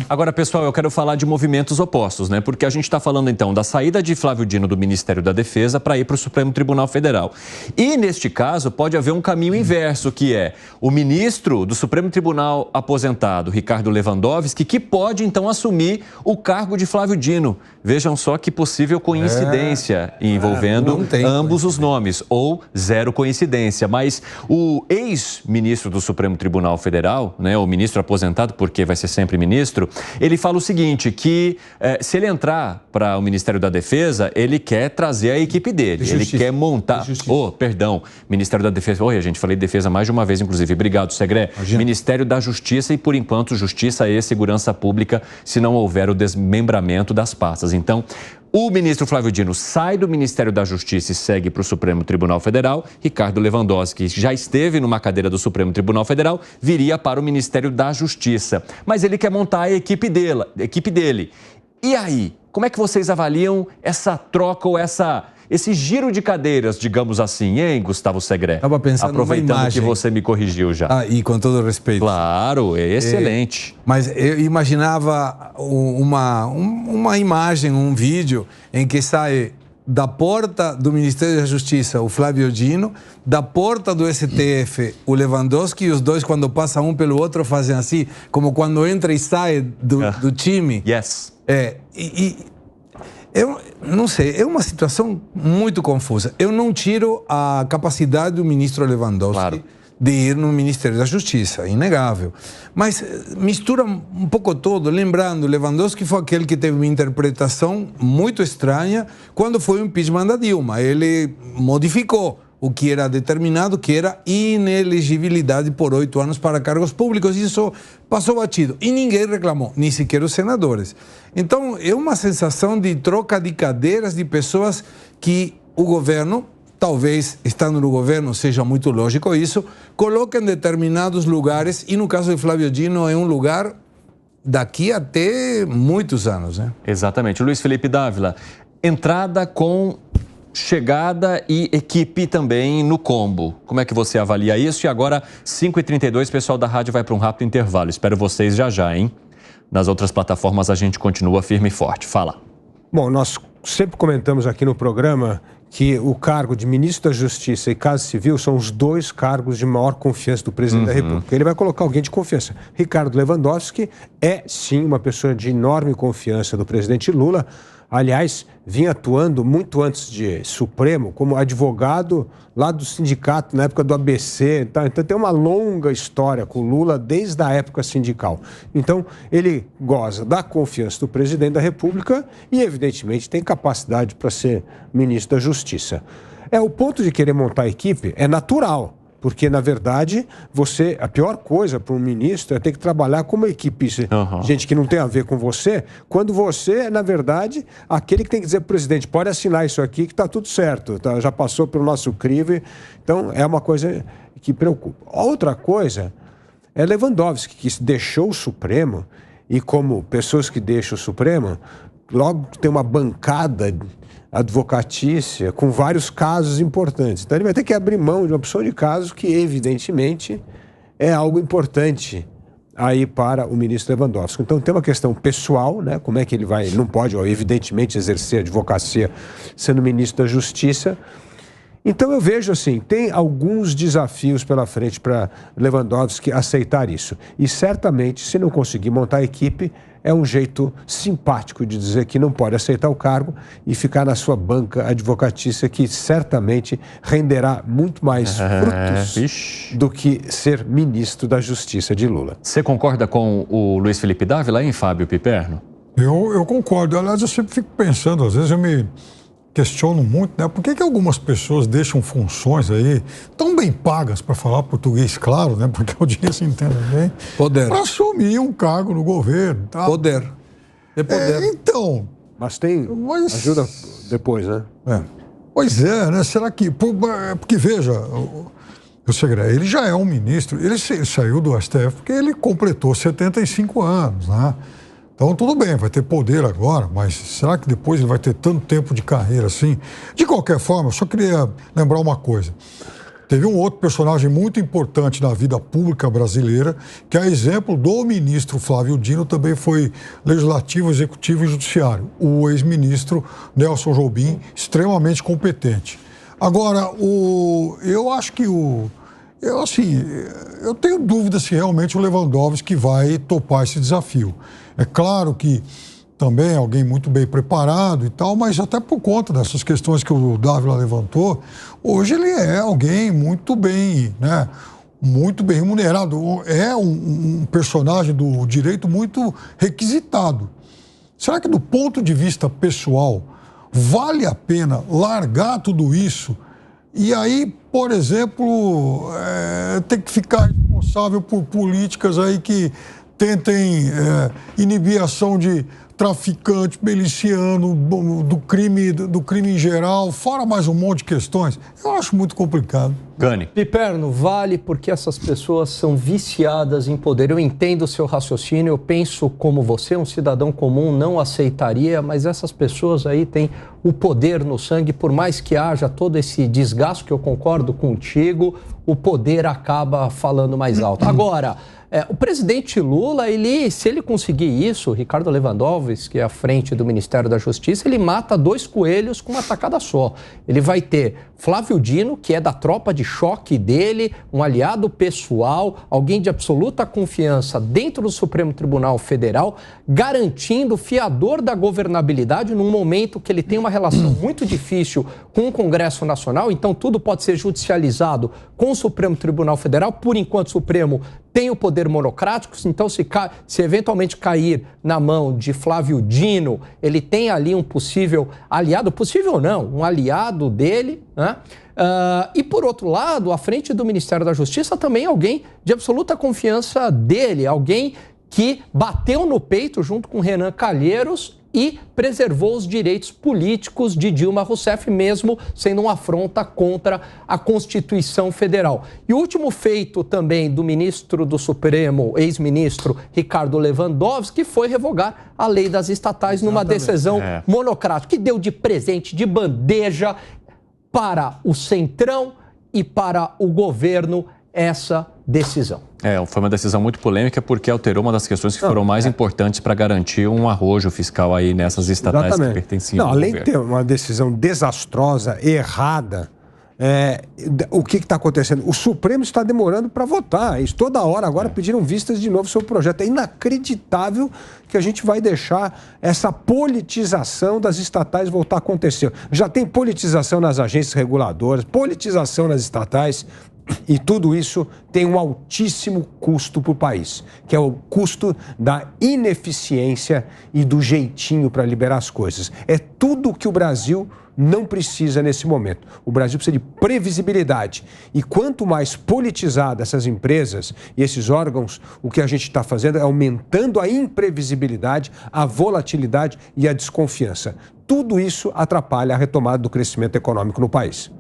Agora, pessoal, eu quero falar de movimentos opostos, né? Porque a gente está falando, então, da saída de Flávio Dino do Ministério da Defesa para ir para o Supremo Tribunal Federal. E, neste caso, pode haver um caminho inverso, que é o ministro do Supremo Tribunal aposentado, Ricardo Lewandowski, que pode, então, assumir o cargo de Flávio Dino. Vejam só que possível coincidência envolvendo ambos os nomes, ou zero coincidência. Mas o ex-ministro do Supremo Tribunal Federal, né, o ministro aposentado, porque vai ser sempre ministro, ele fala o seguinte, que se ele entrar para o Ministério da Defesa, ele quer trazer a equipe dele, ele quer montar... Ministério da Defesa... Oi, gente, falei defesa mais de uma vez, inclusive. Obrigado, Segré. Ministério da Justiça e, por enquanto, Justiça e Segurança Pública, se não houver o desmembramento das pastas. Então, o ministro Flávio Dino sai do Ministério da Justiça e segue para o Supremo Tribunal Federal. Ricardo Lewandowski, que já esteve numa cadeira do Supremo Tribunal Federal, viria para o Ministério da Justiça. Mas ele quer montar a equipe dele. E aí, como é que vocês avaliam essa troca ou esse giro de cadeiras, digamos assim, hein, Gustavo Segré? Estava pensando aproveitando que você me corrigiu já. E com todo respeito. Claro, é excelente. Mas eu imaginava uma imagem, um vídeo em que sai da porta do Ministério da Justiça o Flávio Dino, da porta do STF o Lewandowski, e os dois, quando passam um pelo outro, fazem assim, como quando entra e sai do time. Yes. Eu não sei, é uma situação muito confusa. Eu não tiro a capacidade do ministro Lewandowski de ir no Ministério da Justiça, inegável. Mas mistura um pouco todo, lembrando, Lewandowski foi aquele que teve uma interpretação muito estranha quando foi o impeachment da Dilma. Ele modificou o que era determinado, que era inelegibilidade por 8 anos para cargos públicos. Isso passou batido e ninguém reclamou, nem sequer os senadores. Então, é uma sensação de troca de cadeiras de pessoas que o governo, talvez estando no governo seja muito lógico isso, coloca em determinados lugares, e no caso de Flávio Dino é um lugar daqui até muitos anos, né? Exatamente. Luiz Felipe Dávila, entrada com chegada e equipe também no combo. Como é que você avalia isso? E agora, 5h32, o pessoal da rádio vai para um rápido intervalo. Espero vocês já, hein? Nas outras plataformas a gente continua firme e forte. Fala. Bom, nós sempre comentamos aqui no programa que o cargo de ministro da Justiça e Casa Civil são os dois cargos de maior confiança do presidente da República. Ele vai colocar alguém de confiança. Ricardo Lewandowski é, sim, uma pessoa de enorme confiança do presidente Lula. Aliás, vinha atuando muito antes de Supremo como advogado lá do sindicato, na época do ABC. Então tem uma longa história com Lula desde a época sindical. Então, ele goza da confiança do presidente da República e, evidentemente, tem capacidade para ser ministro da Justiça. O ponto de querer montar a equipe é natural. Porque, na verdade, a pior coisa para um ministro é ter que trabalhar com uma equipe, gente que não tem a ver com você, quando você é, na verdade, aquele que tem que dizer para o presidente, pode assinar isso aqui que está tudo certo, já passou pelo nosso crivo. Então, é uma coisa que preocupa. Outra coisa é Lewandowski, que deixou o Supremo, e como pessoas que deixam o Supremo, logo tem uma bancada advocatícia com vários casos importantes. Então ele vai ter que abrir mão de uma opção de casos que, evidentemente, é algo importante aí para o ministro Lewandowski. Então tem uma questão pessoal, né? Como é que ele vai... Ele não pode, evidentemente, exercer advocacia sendo ministro da Justiça. Então eu vejo assim, tem alguns desafios pela frente para Lewandowski aceitar isso. E certamente, se não conseguir montar a equipe, é um jeito simpático de dizer que não pode aceitar o cargo e ficar na sua banca advocatícia, que certamente renderá muito mais frutos do que ser ministro da Justiça de Lula. Você concorda com o Luiz Felipe Dávila, hein, Fábio Piperno? Eu concordo. Aliás, eu sempre fico pensando, às vezes eu me questiono muito, né? Por que algumas pessoas deixam funções aí tão bem pagas, para falar português claro, né? Porque o dia se entende bem. Poder. Para assumir um cargo no governo. Tá? Poder. É poder. Então. Mas tem ajuda depois, né? Pois é, né? Será que... Porque, veja, o Segré, ele já é um ministro, ele saiu do STF porque ele completou 75 anos, né? Então, tudo bem, vai ter poder agora, mas será que depois ele vai ter tanto tempo de carreira assim? De qualquer forma, eu só queria lembrar uma coisa. Teve um outro personagem muito importante na vida pública brasileira, que é exemplo do ministro Flávio Dino, também foi legislativo, executivo e judiciário. O ex-ministro Nelson Jobim, extremamente competente. Agora, eu acho que eu tenho dúvida se realmente o Lewandowski vai topar esse desafio. É claro que também é alguém muito bem preparado e tal, mas até por conta dessas questões que o Dávila levantou, hoje ele é alguém muito bem, né, muito bem remunerado, é um personagem do direito muito requisitado. Será que do ponto de vista pessoal vale a pena largar tudo isso e aí, por exemplo, ter que ficar responsável por políticas aí que tentem inibir a ação de traficante, miliciano, do crime em geral, fora mais um monte de questões? Eu acho muito complicado. Gani. Piperno, vale porque essas pessoas são viciadas em poder. Eu entendo o seu raciocínio, eu penso como você, um cidadão comum, não aceitaria, mas essas pessoas aí têm o poder no sangue, por mais que haja todo esse desgaste, que eu concordo contigo, o poder acaba falando mais alto. Agora, o presidente Lula, se ele conseguir isso, Ricardo Lewandowski, que é à frente do Ministério da Justiça, ele mata 2 coelhos com uma tacada só. Ele vai ter Flávio Dino, que é da tropa de choque dele, um aliado pessoal, alguém de absoluta confiança dentro do Supremo Tribunal Federal, garantindo o fiador da governabilidade num momento que ele tem uma relação muito difícil com o Congresso Nacional, então tudo pode ser judicializado com o Supremo Tribunal Federal. Por enquanto, o Supremo tem o poder monocrático, então se eventualmente cair na mão de Flávio Dino, ele tem ali um possível aliado, possível ou não, um aliado dele, né? E por outro lado, à frente do Ministério da Justiça também alguém de absoluta confiança dele, alguém que bateu no peito junto com Renan Calheiros e preservou os direitos políticos de Dilma Rousseff, mesmo sendo uma afronta contra a Constituição Federal. E o último feito também do ministro do Supremo, ex-ministro Ricardo Lewandowski, foi revogar a lei das estatais numa decisão monocrática, que deu de presente, de bandeja para o Centrão e para o governo essa decisão. Foi uma decisão muito polêmica porque alterou uma das questões que foram mais importantes para garantir um arrojo fiscal aí nessas estatais que pertenciam ao além governo. De ter uma decisão desastrosa, errada, o que está acontecendo? O Supremo está demorando para votar. Isso toda hora agora pediram vistas de novo sobre o projeto. É inacreditável que a gente vai deixar essa politização das estatais voltar a acontecer. Já tem politização nas agências reguladoras, politização nas estatais. E tudo isso tem um altíssimo custo para o país, que é o custo da ineficiência e do jeitinho para liberar as coisas. É tudo que o Brasil não precisa nesse momento. O Brasil precisa de previsibilidade. E quanto mais politizadas essas empresas e esses órgãos, o que a gente está fazendo é aumentando a imprevisibilidade, a volatilidade e a desconfiança. Tudo isso atrapalha a retomada do crescimento econômico no país.